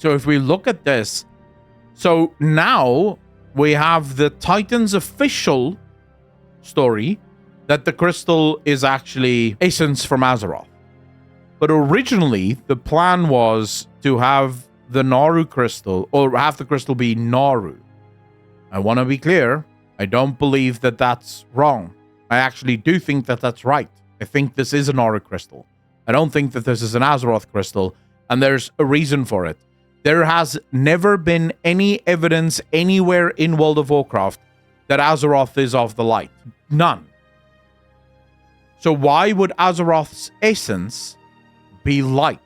So if we look at this, so now we have the Titans' official story that the crystal is actually essence from Azeroth. But originally, the plan was to have the Naru crystal, or have the crystal be Naru. I want to be clear, I don't believe that that's wrong. I actually do think that that's right. I think this is a Naru crystal. I don't think that this is an Azeroth crystal, and there's a reason for it. There has never been any evidence anywhere in World of Warcraft that Azeroth is of the light. None. So why would Azeroth's essence be light?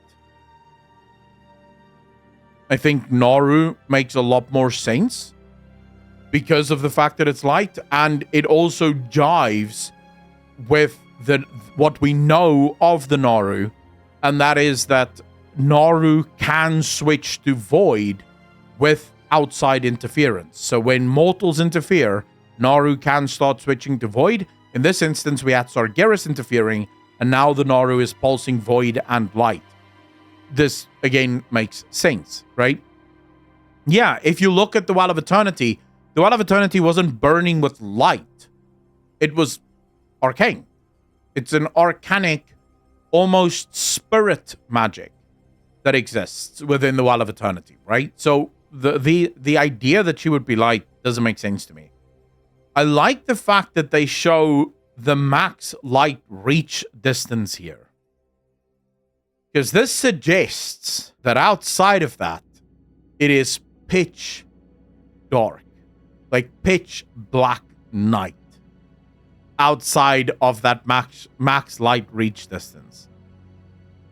I think Naru makes a lot more sense because of the fact that it's light, and it also jives with what we know of the Naru, and that is that Naru can switch to Void with outside interference. So when mortals interfere, Naru can start switching to Void. In this instance, we had Sargeras interfering, and now the Naru is pulsing Void and Light. This, again, makes sense, right? Yeah, if you look at the Well of Eternity, the Well of Eternity wasn't burning with light. It was arcane. It's an arcanic, almost spirit magic that exists within the Well of Eternity, right? So the idea that she would be light doesn't make sense to me. I like the fact that they show the max light reach distance here, because this suggests that outside of that, it is pitch dark, like pitch black night outside of that max light reach distance.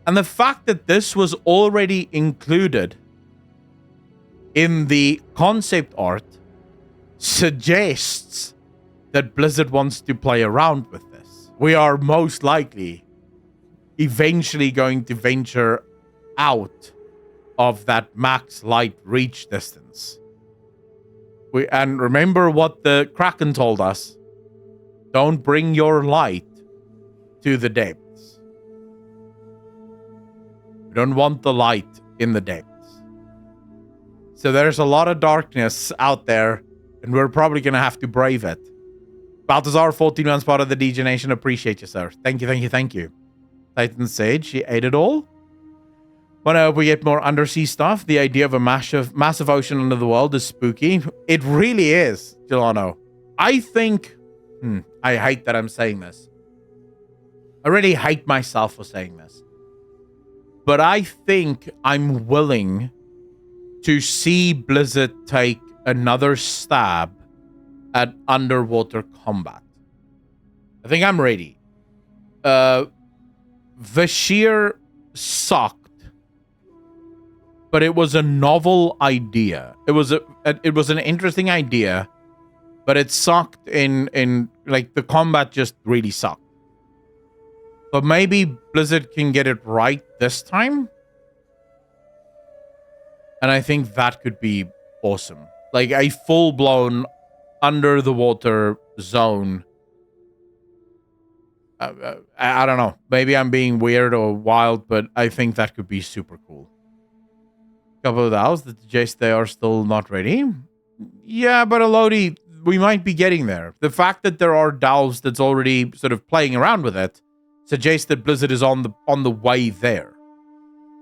And the fact that this was already included in the concept art suggests that Blizzard wants to play around with this. We are most likely eventually going to venture out of that max light reach distance. And remember what the Kraken told us. Don't bring your light to the depths. We don't want the light in the depths. So there's a lot of darkness out there, and we're probably going to have to brave it. Balthazar, 14 months part of the DJ Nation. Appreciate you, sir. Thank you, thank you, thank you. Titan Sage, she ate it all. When I hope we get more undersea stuff. The idea of a massive ocean under the world is spooky. It really is, Gelano. I think... I hate that I'm saying this. I really hate myself for saying this. But I think I'm willing to see Blizzard take another stab at underwater combat. I think I'm ready. Vashir sucked, but it was a novel idea. It was an interesting idea, but it sucked in like the combat just really sucked. But maybe Blizzard can get it right this time. And I think that could be awesome. Like a full-blown under the water zone. I don't know. Maybe I'm being weird or wild, but I think that could be super cool. Couple of hours that suggest they are still not ready. Yeah, but Elodie, we might be getting there. The fact that there are DAOs that's already sort of playing around with it suggests that Blizzard is on the way there.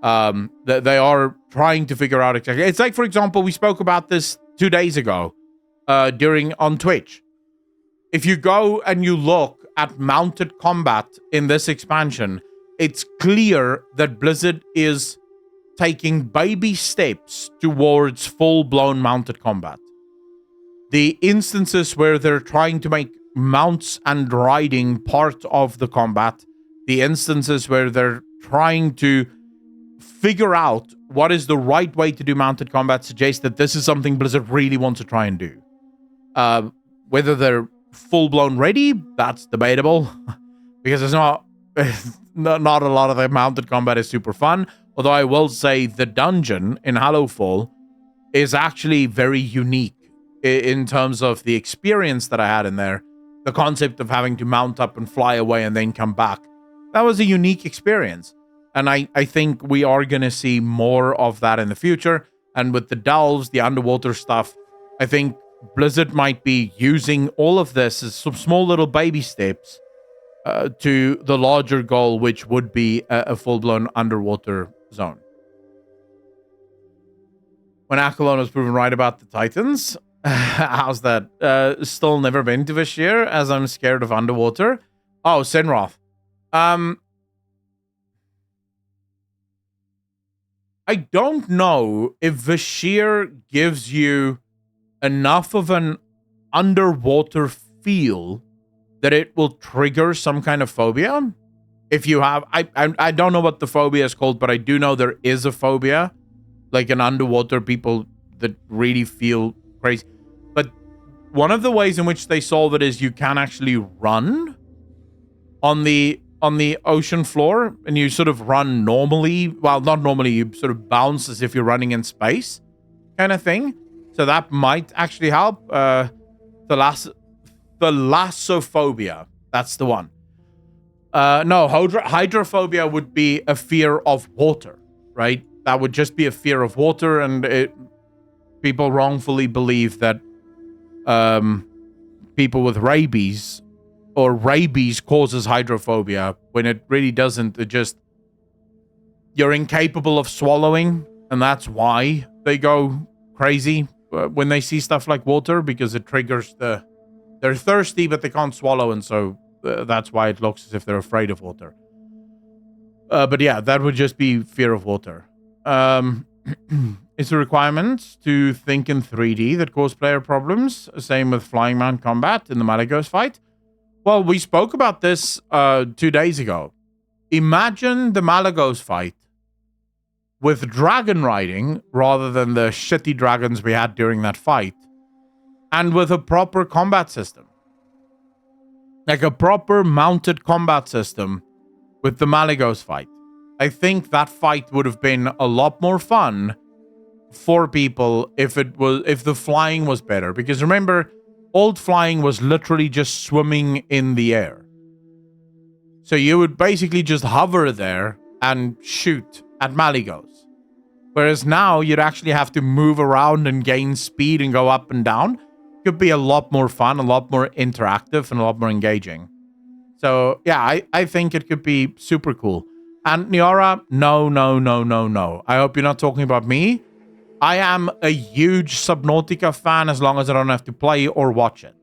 That they are trying to figure out exactly. It's like, for example, we spoke about this 2 days ago on Twitch. If you go and you look at mounted combat in this expansion, it's clear that Blizzard is taking baby steps towards full-blown mounted combat. The instances where they're trying to make mounts and riding part of the combat, the instances where they're trying to figure out what is the right way to do mounted combat suggest that this is something Blizzard really wants to try and do. Whether they're full-blown ready, that's debatable. Because there's not a lot of the mounted combat is super fun. Although I will say the dungeon in Hallowfall is actually very unique in terms of the experience that I had in there. The concept of having to mount up and fly away and then come back. That was a unique experience. And I think we are going to see more of that in the future. And with the delves, the underwater stuff, I think Blizzard might be using all of this as some small little baby steps to the larger goal, which would be a full-blown underwater zone. When Akalon was proven right about the Titans, how's that? Still never been to Vashir, as I'm scared of underwater. Oh, Sinroth. I don't know if Vashir gives you enough of an underwater feel that it will trigger some kind of phobia. If you have, I don't know what the phobia is called, but I do know there is a phobia, like an underwater people that really feel crazy. But one of the ways in which they solve it is you can actually run on the ocean floor, and you sort of run normally. Well, not normally, you sort of bounce as if you're running in space, kind of thing. So that might actually help. Thalassophobia. That's the one. No, hydrophobia would be a fear of water, right? That would just be a fear of water, and people wrongfully believe that people with rabies or rabies causes hydrophobia when it really doesn't. It just, you're incapable of swallowing, and that's why they go crazy when they see stuff like water, because it triggers they're thirsty but they can't swallow, and so that's why it looks as if they're afraid of water. But yeah, that would just be fear of water. It's a requirement to think in 3D that cause player problems. Same with flying mount combat in the Malagos fight. Well, we spoke about this 2 days ago. Imagine the Malagos fight with dragon riding rather than the shitty dragons we had during that fight, and with a proper combat system. Like a proper mounted combat system with the Malagos fight. I think that fight would have been a lot more fun for people if the flying was better. Because remember, old flying was literally just swimming in the air. So you would basically just hover there and shoot at Malagos. Whereas now you'd actually have to move around and gain speed and go up and down. Could be a lot more fun, a lot more interactive, and a lot more engaging. So yeah, I think it could be super cool. And Niora, no. I hope you're not talking about me. I am a huge Subnautica fan as long as I don't have to play or watch it.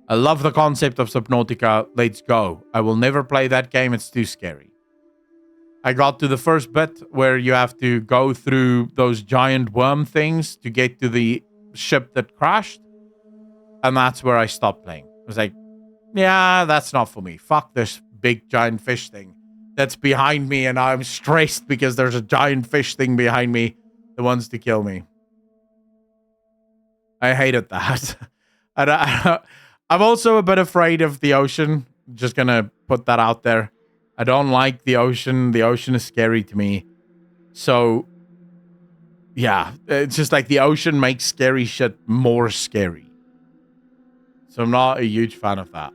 I love the concept of Subnautica. Let's go. I will never play that game. It's too scary. I got to the first bit where you have to go through those giant worm things to get to the ship that crashed. And that's where I stopped playing. I was like, yeah, that's not for me. Fuck this big giant fish thing that's behind me, and I'm stressed because there's a giant fish thing behind me that wants to kill me. I hated that. And I'm also a bit afraid of the ocean. Just gonna put that out there. I don't like the ocean. The ocean is scary to me. So, yeah, it's just like the ocean makes scary shit more scary. So I'm not a huge fan of that.